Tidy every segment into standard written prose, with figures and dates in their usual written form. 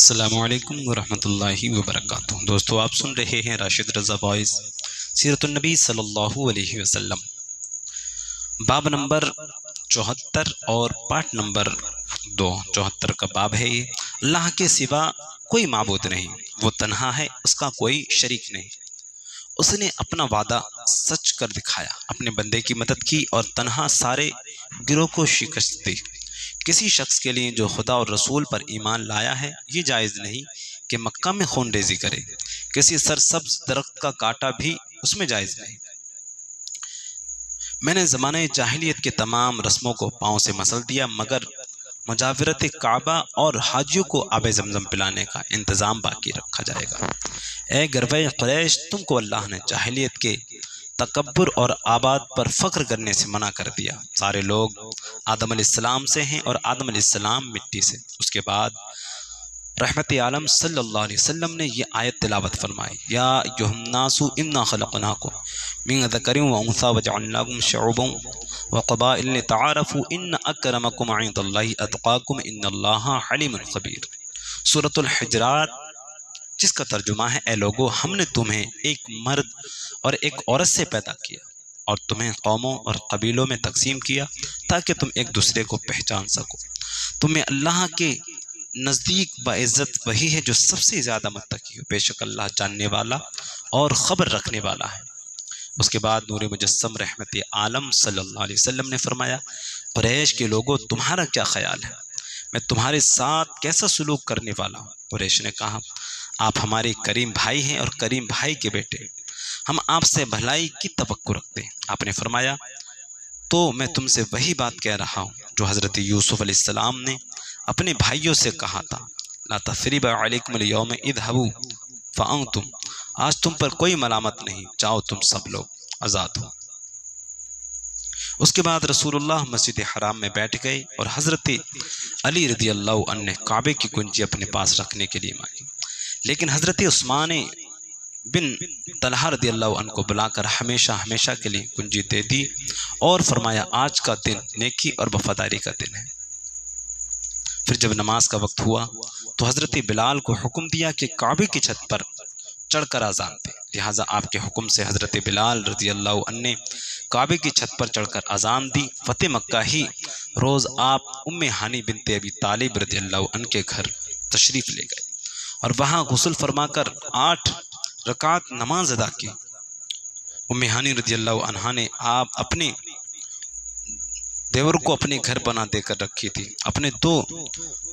السلام علیکم ورحمۃ اللہ وبرکاتہ۔ دوستو، آپ سن رہے ہیں راشد رضا وائس سیرت النبی صلی اللہ علیہ وسلم، باب نمبر 74 اور پارٹ نمبر 2۔ 74 کا باب ہے یہ۔ اللہ کے سوا کوئی معبود نہیں، وہ تنہا ہے، اس کا کوئی شریک نہیں۔ اس نے اپنا وعدہ سچ کر دکھایا، اپنے بندے کی مدد کی اور تنہا سارے گروہ کو شکست دی۔ کسی شخص کے لیے جو خدا اور رسول پر ایمان لایا ہے، یہ جائز نہیں کہ مکہ میں خون ریزی کرے۔ کسی سرسبز درخت کا کاٹا بھی اس میں جائز نہیں۔ میں نے زمانہ جاہلیت کے تمام رسموں کو پاؤں سے مسل دیا، مگر مجاورت کعبہ اور حاجیوں کو آب زمزم پلانے کا انتظام باقی رکھا جائے گا۔ اے گروہ قریش، تم کو اللہ نے جاہلیت کے تکبر اور آباد پر فخر کرنے سے منع کر دیا۔ سارے لوگ آدم علیہ السلام سے ہیں اور آدم علیہ السلام مٹی سے۔ اس کے بعد رحمت عالم صلی اللہ علیہ وسلم نے یہ آیت تلاوت فرمائی، یا ایھا الناس انا خلقناکم من ذکر و انثی وجعلناکم شعوبا وقبائل لتعارفوا ان اکرمکم عند اللہ اتقاکم ان اللہ علیم خبیر۔ سورۃ الحجرات، جس کا ترجمہ ہے، اے لوگو، ہم نے تمہیں ایک مرد اور ایک عورت سے پیدا کیا اور تمہیں قوموں اور قبیلوں میں تقسیم کیا تاکہ تم ایک دوسرے کو پہچان سکو۔ تمہیں اللہ کے نزدیک باعزت وہی ہے جو سب سے زیادہ متقی ہو، بے شک اللہ جاننے والا اور خبر رکھنے والا ہے۔ اس کے بعد نور مجسم رحمت عالم صلی اللہ علیہ وسلم نے فرمایا، قریش کے لوگوں، تمہارا کیا خیال ہے؟ میں تمہارے ساتھ کیسا سلوک کرنے والا ہوں؟ قریش نے کہا، آپ ہمارے کریم بھائی ہیں اور کریم بھائی کے بیٹے، ہم آپ سے بھلائی کی توقع رکھتے ہیں۔ آپ نے فرمایا، تو میں تم سے وہی بات کہہ رہا ہوں جو حضرت یوسف علیہ السلام نے اپنے بھائیوں سے کہا تھا، لا تثریب علیکم اليوم اذهبوا فانتم، آج تم پر کوئی ملامت نہیں، جاؤ تم سب لوگ آزاد ہو۔ اس کے بعد رسول اللہ مسجد حرام میں بیٹھ گئے اور حضرت علی رضی اللہ عنہ نے کعبے کی کنجی اپنے پاس رکھنے کے لیے مانگی، لیکن حضرت عثمان بن طلحہ رضی اللہ عنہ کو بلا کر ہمیشہ کے لیے کنجی دے دی اور فرمایا، آج کا دن نیکی اور وفاداری کا دن ہے۔ پھر جب نماز کا وقت ہوا تو حضرت بلال کو حکم دیا کہ کعبے کی چھت پر چڑھ کر اذان دے، لہٰذا آپ کے حکم سے حضرت بلال رضی اللہ عنہ نے کعبے کی چھت پر چڑھ کر اذان دی۔ فتح مکہ ہی روز آپ ام ہانی بنت ابی طالب رضی اللہ عنہ کے گھر تشریف لے گئے اور وہاں غسل فرما کر 8 رکعت نماز ادا کی۔ ام ہانی رضی اللہ عنہا نے آپ اپنے دیور کو اپنے گھر پناہ دے کر رکھی تھی، اپنے 2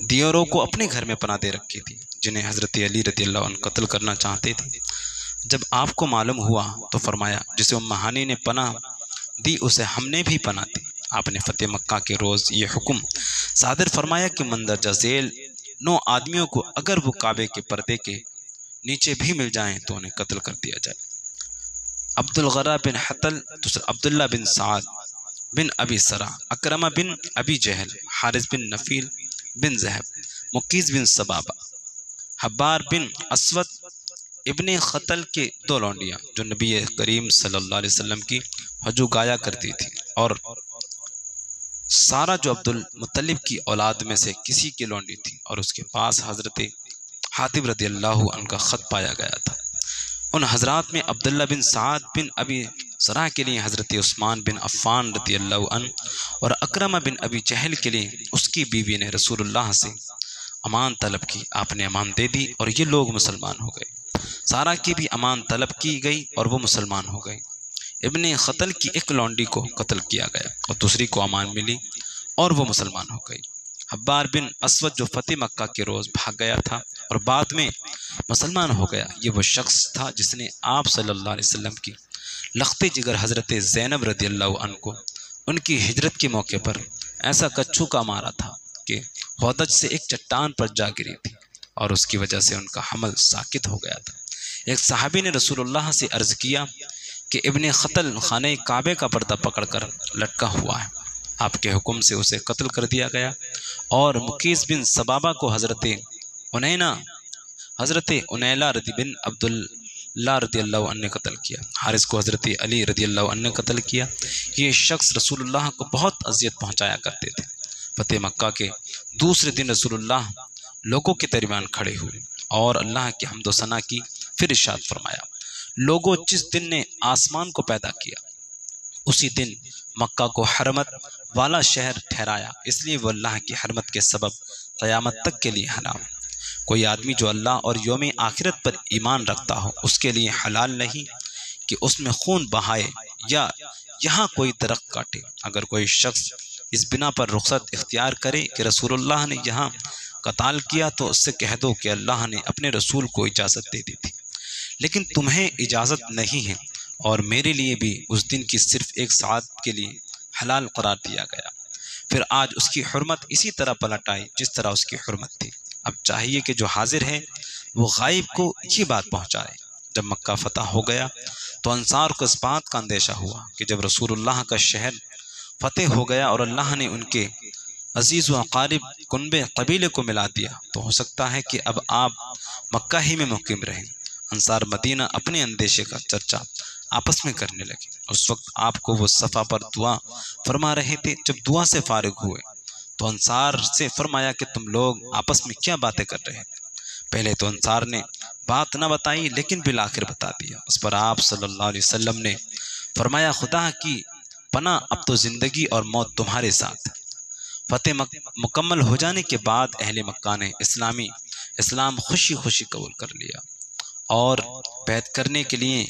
دیوروں کو اپنے گھر میں پناہ دے رکھی تھی جنہیں حضرت علی رضی اللہ عنہ قتل کرنا چاہتے تھے۔ جب آپ کو معلوم ہوا تو فرمایا، جسے ام ہانی نے پناہ دی اسے ہم نے بھی پناہ دی۔ آپ نے فتح مکہ کے روز یہ حکم صادر فرمایا کہ مندرجہ ذیل 9 آدمیوں کو اگر وہ کعبے کے پردے کے نیچے بھی مل جائیں تو انہیں قتل کر دیا جائے۔ عبد الغرا بن حطل، عبداللہ بن سعد بن ابی سرا، اکرمہ بن ابی جہل، حارث بن نفیل بن زہب، مقیز بن سبابہ، حبار بن اسود ابن خطل کے 2 لونڈیاں جو نبی کریم صلی اللہ علیہ وسلم کی حجو گایا کرتی تھی، اور سارا جو عبد المطلب کی اولاد میں سے کسی کی لونڈی تھی، اور اس کے پاس حضرت حاتب رضی اللہ عنہ کا خط پایا گیا تھا۔ ان حضرات میں عبداللہ بن سعد بن ابی سرا کے لیے حضرت عثمان بن عفان رضی اللہ عنہ اور اکرمہ بن ابی جہل کے لیے اس کی بیوی نے رسول اللہ سے امان طلب کی، آپ نے امان دے دی اور یہ لوگ مسلمان ہو گئے۔ سارا کی بھی امان طلب کی گئی اور وہ مسلمان ہو گئی۔ ابن خطل کی ایک لونڈی کو قتل کیا گیا اور دوسری کو امان ملی اور وہ مسلمان ہو گئی۔ حبار بن اسود جو فتح مکہ کے روز بھاگ گیا تھا اور بعد میں مسلمان ہو گیا، یہ وہ شخص تھا جس نے آپ صلی اللہ علیہ وسلم کی لخت جگر حضرت زینب رضی اللہ عنہ کو ان کی ہجرت کے موقع پر ایسا کچھو کا مارا تھا کہ ہودج سے ایک چٹان پر جا گری تھی اور اس کی وجہ سے ان کا حمل ساکت ہو گیا تھا۔ ایک صحابی نے رسول اللہ سے عرض کیا کہ ابن خطل خانہ کعبے کا پردہ پکڑ کر لٹکا ہوا ہے۔ آپ کے حکم سے اسے قتل کر دیا گیا اور مقیس بن سبابہ کو حضرت انیلا رضی بن عبداللہ رضی اللہ عنہ نے قتل کیا۔ حارث کو حضرت علی رضی اللہ عنہ نے قتل کیا۔ یہ شخص رسول اللہ کو بہت اذیت پہنچایا کرتے تھے۔ فتح مکہ کے دوسرے دن رسول اللہ لوگوں کے درمیان کھڑے ہوئے اور اللہ کی حمد و ثنا کی۔ پھر ارشاد فرمایا، لوگوں، جس دن نے آسمان کو پیدا کیا اسی دن مکہ کو حرمت والا شہر ٹھہرایا، اس لیے وہ اللہ کی حرمت کے سبب قیامت تک کے لیے حرام۔ کوئی آدمی جو اللہ اور یوم آخرت پر ایمان رکھتا ہو اس کے لیے حلال نہیں کہ اس میں خون بہائے یا یہاں کوئی درخت کاٹے۔ اگر کوئی شخص اس بنا پر رخصت اختیار کرے کہ رسول اللہ نے یہاں قتال کیا تو اس سے کہہ دو کہ اللہ نے اپنے رسول کو اجازت دے دی تھی، لیکن تمہیں اجازت نہیں ہے، اور میرے لیے بھی اس دن کی صرف ایک ساعت کے لیے حلال قرار دیا گیا۔ پھر آج اس کی حرمت اسی طرح پلٹ آئی جس طرح اس کی حرمت تھی۔ اب چاہیے کہ جو حاضر ہے وہ غائب کو یہ بات پہنچائے۔ جب مکہ فتح ہو گیا تو انصار کو اس بات کا اندیشہ ہوا کہ جب رسول اللہ کا شہر فتح ہو گیا اور اللہ نے ان کے عزیز و اقارب کنبے قبیلے کو ملا دیا تو ہو سکتا ہے کہ اب آپ مکہ ہی میں مقیم رہیں۔ انصار مدینہ اپنے اندیشے کا چرچا آپس میں کرنے لگے۔ اس وقت آپ کو وہ صفا پر دعا فرما رہے تھے۔ جب دعا سے فارغ ہوئے تو انصار سے فرمایا کہ تم لوگ آپس میں کیا باتیں کر رہے تھے؟ پہلے تو انصار نے بات نہ بتائی لیکن بالآخر بتا دیا۔ اس پر آپ صلی اللہ علیہ وسلم نے فرمایا، خدا کی پناہ، اب تو زندگی اور موت تمہارے ساتھ۔ فتح مکمل ہو جانے کے بعد اہل مکہ نے اسلام خوشی خوشی قبول کر لیا اور بیعت کرنے کے لیے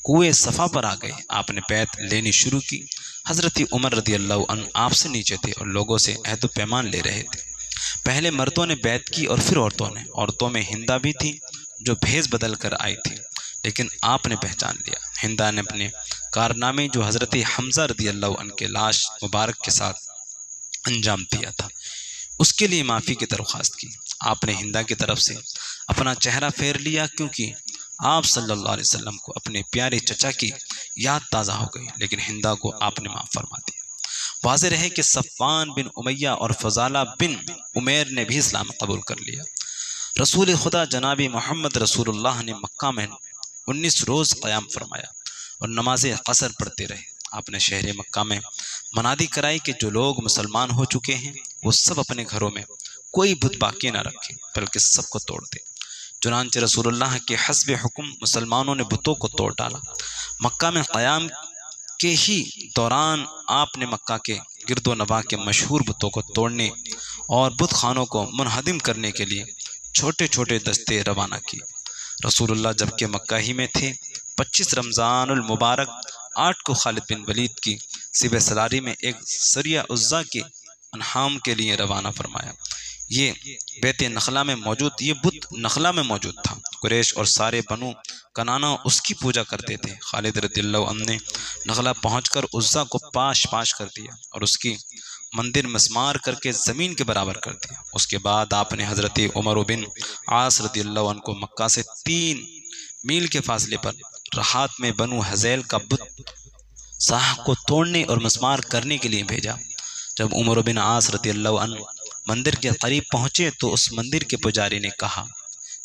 کوئے صفا پر آ گئے۔ آپ نے بیعت لینی شروع کی۔ حضرت عمر رضی اللہ عنہ آپ سے نیچے تھے اور لوگوں سے عہد و پیمان لے رہے تھے۔ پہلے مردوں نے بیعت کی اور پھر عورتوں میں ہندا بھی تھی جو بھیس بدل کر آئی تھی، لیکن آپ نے پہچان لیا۔ ہندا نے اپنے کارنامے جو حضرت حمزہ رضی اللہ عنہ کے لاش مبارک کے ساتھ انجام دیا تھا اس کے لیے معافی کی درخواست کی۔ آپ نے ہندا کی طرف سے اپنا چہرہ پھیر لیا کیونکہ آپ صلی اللہ علیہ وسلم کو اپنے پیارے چچا کی یاد تازہ ہو گئی، لیکن ہندا کو آپ نے معاف فرما دیا۔ واضح رہے کہ صفوان بن امیہ اور فضالہ بن عمیر نے بھی اسلام قبول کر لیا۔ رسول خدا جناب محمد رسول اللہ نے مکہ میں 19 روز قیام فرمایا اور نماز قصر پڑھتے رہے۔ آپ نے شہر مکہ میں منادی کرائی کہ جو لوگ مسلمان ہو چکے ہیں وہ سب اپنے گھروں میں کوئی بت باقی نہ رکھیں بلکہ سب کو توڑ دیں۔ چنانچہ رسول اللہ کے حسب حکم مسلمانوں نے بتوں کو توڑ ڈالا۔ مکہ میں قیام کے ہی دوران آپ نے مکہ کے گرد و نواح کے مشہور بتوں کو توڑنے اور بت خانوں کو منہدم کرنے کے لیے چھوٹے چھوٹے دستے روانہ کی۔ رسول اللہ جبکہ مکہ ہی میں تھے، 25 رمضان المبارک 8 کو خالد بن ولید کی سبہ سالاری میں ایک سریہ عزا کے انہام کے لیے روانہ فرمایا۔ یہ بت نخلا میں موجود تھا۔ قریش اور سارے بنو کنانا اس کی پوجا کرتے تھے۔ خالد رضی اللہ عنہ نے نخلا پہنچ کر عزا کو پاش کر دیا اور اس کی مندر مسمار کر کے زمین کے برابر کر دیا۔ اس کے بعد آپ نے حضرت عمر بن عاص رضی اللہ عنہ کو مکہ سے 3 میل کے فاصلے پر رہات میں بنو حذیل کا بت صاح کو توڑنے اور مسمار کرنے کے لیے بھیجا۔ جب عمر بن عاص رضی اللہ عنہ مندر کے قریب پہنچے تو اس مندر کے پجاری نے کہا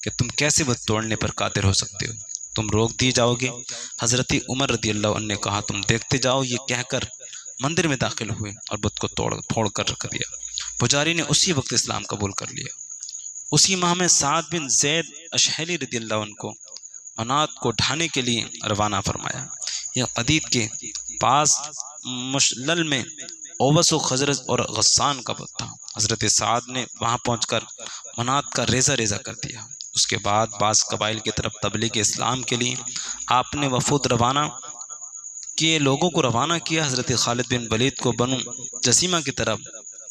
کہ تم کیسے بت توڑنے پر قادر ہو سکتے ہو؟ تم روک دیے جاؤ گے۔ حضرت عمر رضی اللہ عنہ نے کہا تم دیکھتے جاؤ۔ یہ کہہ کر مندر میں داخل ہوئے اور بت کو توڑ کر رکھ دیا۔ پجاری نے اسی وقت اسلام قبول کر لیا۔ اسی ماہ میں سعد بن زید اشہلی رضی اللہ عنہ کو منات کو ڈھانے کے لیے روانہ فرمایا۔ یہ قدید کے پاس مشلل میں اوس و خزرج اور غسان کا بت تھا۔ حضرت سعد نے وہاں پہنچ کر منات کا ریزہ کر دیا۔ اس کے بعد بعض قبائل کی طرف تبلیغ اسلام کے لیے آپ نے وفود لوگوں کو روانہ کیا۔ حضرت خالد بن ولید کو بنو جسیمہ کی طرف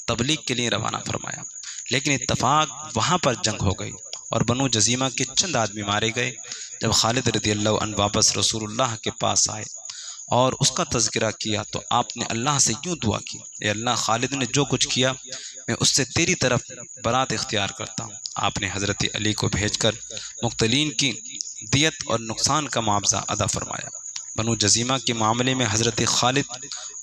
تبلیغ کے لیے روانہ فرمایا، لیکن اتفاق وہاں پر جنگ ہو گئی اور بنو جسیمہ کے چند آدمی مارے گئے۔ جب خالد رضی اللہ عنہ واپس رسول اللہ کے پاس آئے اور اس کا تذکرہ کیا تو آپ نے اللہ سے یوں دعا کی، اے اللہ، خالد نے جو کچھ کیا میں اس سے تیری طرف برات اختیار کرتا ہوں۔ آپ نے حضرت علی کو بھیج کر مقتلین کی دیت اور نقصان کا معاوضہ ادا فرمایا۔ بنو جزیمہ کے معاملے میں حضرت خالد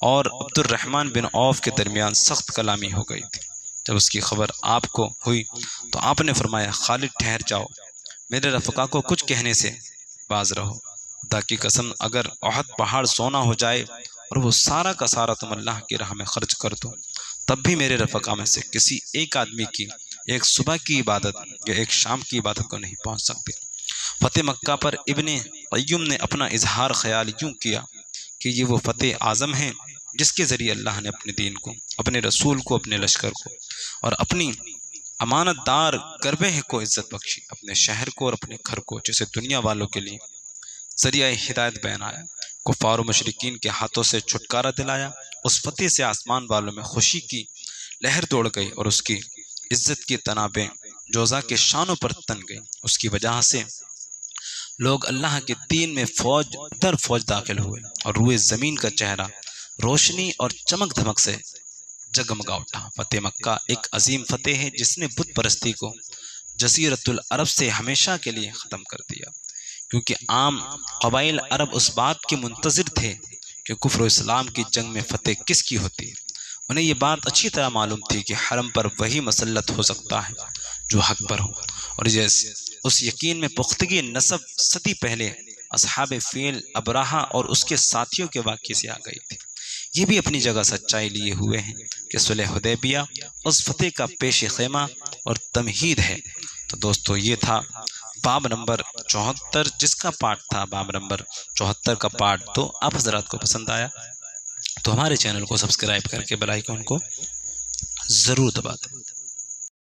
اور عبد الرحمن بن عوف کے درمیان سخت کلامی ہو گئی تھی۔ جب اس کی خبر آپ کو ہوئی تو آپ نے فرمایا، خالد ٹھہر جاؤ، میرے رفقا کو کچھ کہنے سے باز رہو۔ خدا کی قسم اگر احد پہاڑ سونا ہو جائے اور وہ سارا کا سارا تم اللہ کی راہ میں خرچ کر دو تب بھی میرے رفقا میں سے کسی ایک آدمی کی ایک صبح کی عبادت یا ایک شام کی عبادت کو نہیں پہنچ سکتے۔ فتح مکہ پر ابن قیم نے اپنا اظہار خیال یوں کیا کہ یہ وہ فتح اعظم ہے جس کے ذریعے اللہ نے اپنے دین کو، اپنے رسول کو، اپنے لشکر کو اور اپنی امانت دار گروہ کو عزت بخشی، اپنے شہر کو اور اپنے گھر کو، جسے دنیا والوں کے لیے ذریعہ ہدایت بنایا، کفار و مشرکین کے ہاتھوں سے چھٹکارا دلایا۔ اس فتح سے آسمان والوں میں خوشی کی لہر دوڑ گئی اور اس کی عزت کی تنابیں جوزا کے شانوں پر تن گئی۔ اس کی وجہ سے لوگ اللہ کے دین میں فوج در فوج داخل ہوئے اور روئے زمین کا چہرہ روشنی اور چمک دھمک سے جگمگا اٹھا۔ فتح مکہ ایک عظیم فتح ہے جس نے بت پرستی کو جزیرۃ العرب سے ہمیشہ کے لیے ختم کر دیا، کیونکہ عام قبائل عرب اس بات کے منتظر تھے کہ کفر و اسلام کی جنگ میں فتح کس کی ہوتی ہے۔ انہیں یہ بات اچھی طرح معلوم تھی کہ حرم پر وہی مسلط ہو سکتا ہے جو حق پر ہو، اور اس یقین میں پختگی نصب صدی پہلے اصحاب فیل ابراہا اور اس کے ساتھیوں کے واقعے سے آ گئی تھی۔ یہ بھی اپنی جگہ سچائی لیے ہوئے ہیں کہ صلح حدیبیہ اس فتح کا پیش خیمہ اور تمہید ہے۔ تو دوستو یہ تھا باب نمبر 74 جس کا پارٹ تھا باب نمبر 74 کا پارٹ 2۔ آپ حضرات کو پسند آیا تو ہمارے چینل کو سبسکرائب کر کے بیل آئیکن کو ضرور دبا دیں۔